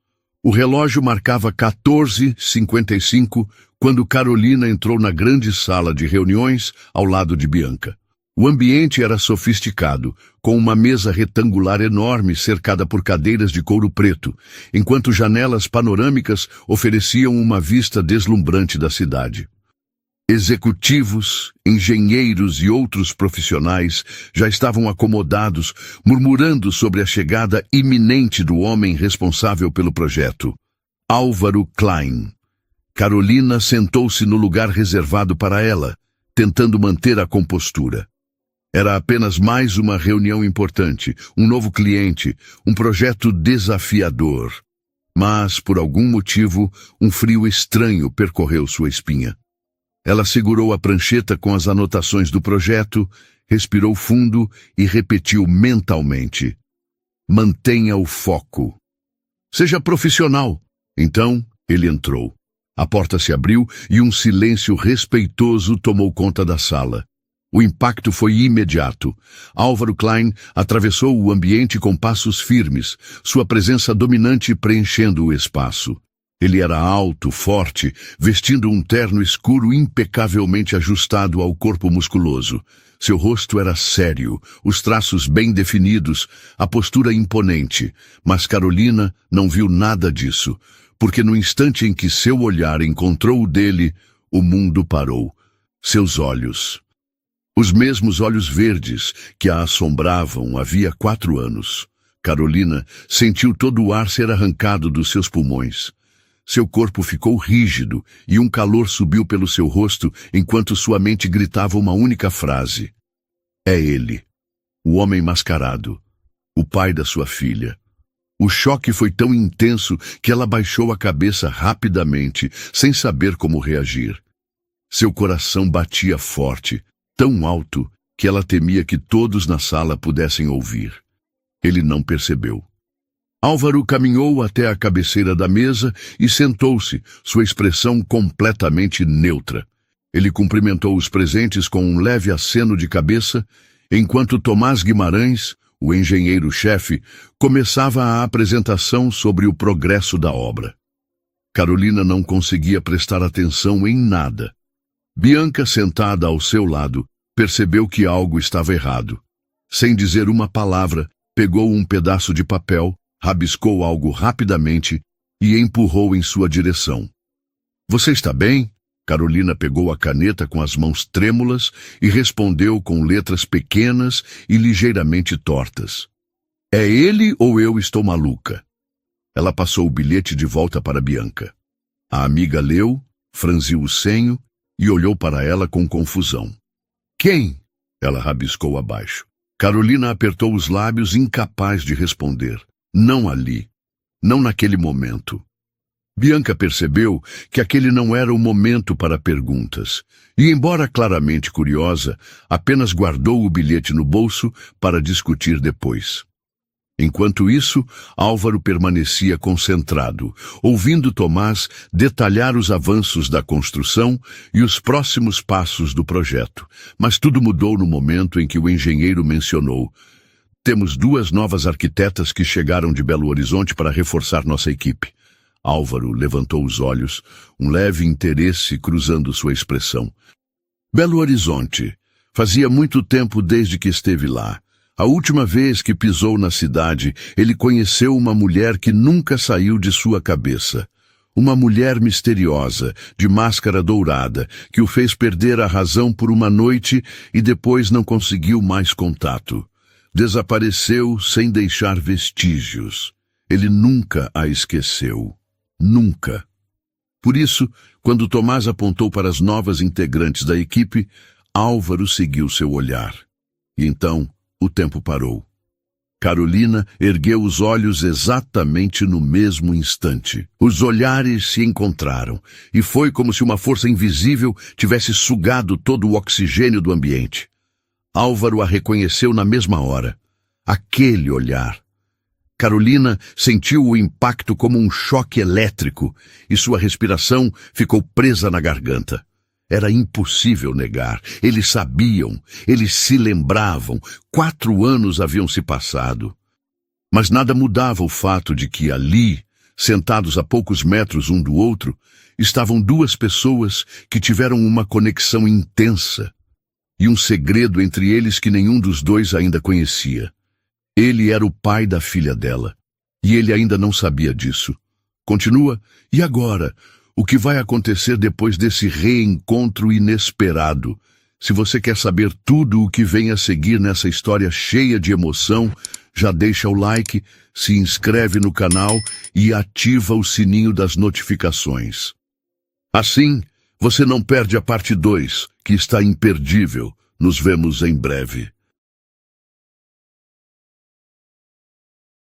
O relógio marcava 14h55 quando Carolina entrou na grande sala de reuniões ao lado de Bianca. O ambiente era sofisticado, com uma mesa retangular enorme cercada por cadeiras de couro preto, enquanto janelas panorâmicas ofereciam uma vista deslumbrante da cidade. Executivos, engenheiros e outros profissionais já estavam acomodados, murmurando sobre a chegada iminente do homem responsável pelo projeto, Álvaro Klein. Carolina sentou-se no lugar reservado para ela, tentando manter a compostura. Era apenas mais uma reunião importante, um novo cliente, um projeto desafiador. Mas, por algum motivo, um frio estranho percorreu sua espinha. Ela segurou a prancheta com as anotações do projeto, respirou fundo e repetiu mentalmente: "Mantenha o foco. Seja profissional." Então, ele entrou. A porta se abriu e um silêncio respeitoso tomou conta da sala. O impacto foi imediato. Álvaro Klein atravessou o ambiente com passos firmes, sua presença dominante preenchendo o espaço. Ele era alto, forte, vestindo um terno escuro impecavelmente ajustado ao corpo musculoso. Seu rosto era sério, os traços bem definidos, a postura imponente. Mas Carolina não viu nada disso, porque no instante em que seu olhar encontrou o dele, o mundo parou. Seus olhos. Os mesmos olhos verdes que a assombravam havia 4 anos. Carolina sentiu todo o ar ser arrancado dos seus pulmões. Seu corpo ficou rígido e um calor subiu pelo seu rosto enquanto sua mente gritava uma única frase. É ele, o homem mascarado, o pai da sua filha. O choque foi tão intenso que ela baixou a cabeça rapidamente, sem saber como reagir. Seu coração batia forte, tão alto que ela temia que todos na sala pudessem ouvir. Ele não percebeu. Álvaro caminhou até a cabeceira da mesa e sentou-se, sua expressão completamente neutra. Ele cumprimentou os presentes com um leve aceno de cabeça, enquanto Tomás Guimarães, o engenheiro-chefe, começava a apresentação sobre o progresso da obra. Carolina não conseguia prestar atenção em nada. Bianca, sentada ao seu lado, percebeu que algo estava errado. Sem dizer uma palavra, pegou um pedaço de papel, rabiscou algo rapidamente e empurrou em sua direção. Você está bem? Carolina pegou a caneta com as mãos trêmulas e respondeu com letras pequenas e ligeiramente tortas. É ele ou eu estou maluca? Ela passou o bilhete de volta para Bianca. A amiga leu, franziu o senho e olhou para ela com confusão. Quem? Ela rabiscou abaixo. Carolina apertou os lábios, incapaz de responder. Não ali. Não naquele momento. Bianca percebeu que aquele não era o momento para perguntas, e, embora claramente curiosa, apenas guardou o bilhete no bolso para discutir depois. Enquanto isso, Álvaro permanecia concentrado, ouvindo Tomás detalhar os avanços da construção e os próximos passos do projeto. Mas tudo mudou no momento em que o engenheiro mencionou: temos 2 novas arquitetas que chegaram de Belo Horizonte para reforçar nossa equipe. Álvaro levantou os olhos, um leve interesse cruzando sua expressão. Belo Horizonte. Fazia muito tempo desde que esteve lá. A última vez que pisou na cidade, ele conheceu uma mulher que nunca saiu de sua cabeça. Uma mulher misteriosa, de máscara dourada, que o fez perder a razão por uma noite e depois não conseguiu mais contato. Desapareceu sem deixar vestígios. Ele nunca a esqueceu. Nunca. Por isso, quando Tomás apontou para as novas integrantes da equipe, Álvaro seguiu seu olhar. E então, o tempo parou. Carolina ergueu os olhos exatamente no mesmo instante. Os olhares se encontraram, e foi como se uma força invisível tivesse sugado todo o oxigênio do ambiente. Álvaro a reconheceu na mesma hora. Aquele olhar. Carolina sentiu o impacto como um choque elétrico, e sua respiração ficou presa na garganta. Era impossível negar. Eles sabiam, eles se lembravam. 4 anos haviam se passado. Mas nada mudava o fato de que ali, sentados a poucos metros um do outro, estavam 2 pessoas que tiveram uma conexão intensa e um segredo entre eles que nenhum dos 2 ainda conhecia. Ele era o pai da filha dela, e ele ainda não sabia disso. Continua, e agora? O que vai acontecer depois desse reencontro inesperado? Se você quer saber tudo o que vem a seguir nessa história cheia de emoção, já deixa o like, se inscreve no canal e ativa o sininho das notificações. Assim, você não perde a parte 2, que está imperdível. Nos vemos em breve.